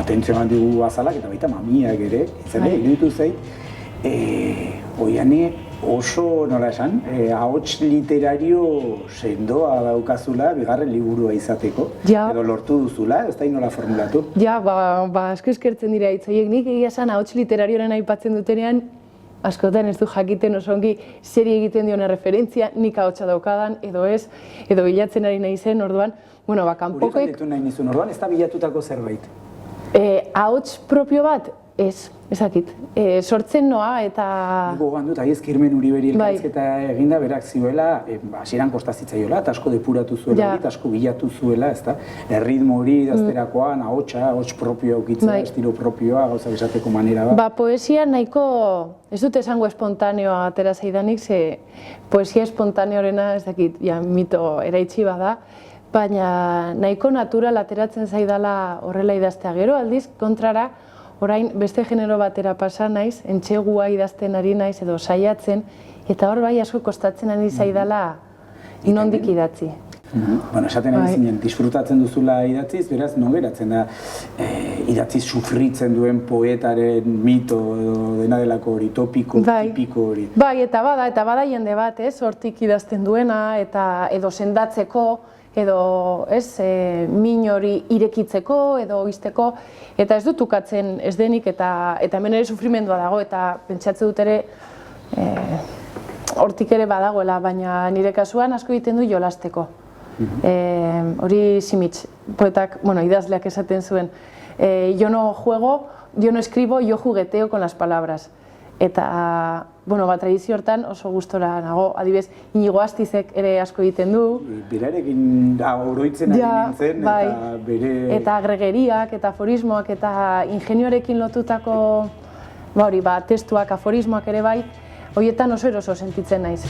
atentzio eman digu azalak eta baita mamiak ere, izan iruditu zait, oiane oso, nola esan, ahots literario sendoa daukazula bigarren liburua izateko, edo lortu duzula, ez da nola formulatu? Ja, asko eskertzen dira hitz horiek, nik egia esan ahots literarioaren aipatzen dutenean, askotan ez du jakiten oso ongi zer egiten diona referentzia, nik ahotsa daukadan, edo ez, edo bilatzen ari nahi zen, orduan, bueno, kanpokoek... Hori galdetu nahi nizun, orduan ez da bilatutako zerbait? Ahots propio bat, ezakit. Sortzen noa eta... Nigo dut, aiz Kirmen Uriberi elkarrizketa eginda, berak zioela, hasieran kostazitzaioela, eta asko depuratu zuela, eta asko bilatu zuela, ezta? Erritmo hori idazterakoan, ahots propioa ukitzea, estilo propioa, gauzak esateko manera bat. Poesia nahiko, ez dut esango espontaneoa atera zaidanik, ze poesia espontaneorena, ez dakit, mito eraitsi bada, baina nahiko natural ateratzen zaidala horrela idaztea. Gero aldiz, kontrara, orain beste genero batera pasa naiz, entsegua idazten ari naiz edo saiatzen, eta hor bai asko kostatzen ari zaidala inondik idatzi. Bueno, esaten ari zinen, disfrutatzen duzula idatziz, beraz, non geratzen da idatziz sufritzen duen poetaren mito edo dena delako hori, topiko, tipiko hori. Bai, eta bada jende bat, hortik idazten duena, edo sendatzeko, edo min hori irekitzeko edo izteko, eta ez dut ukatzen ez denik, eta hemen ere sufrimendua dago, eta pentsatze dut ere hortik ere badagoela, baina nire kasuan asko egiten du jolasteko. Hori simits, poetak, idazleak esaten zuen, yo no juego, yo no escribo, yo jugueteo con las palabras. Eta, tradizio hortan oso gustora nago, adibidez, Inigo Astizek ere asko egiten du. Berarekin oroitzen ari nintzen, eta bere... Eta agregeriak, eta aforismoak, eta ingenioarekin lotutako testuak, aforismoak ere bai, horietan oso eroso sentitzen naiz.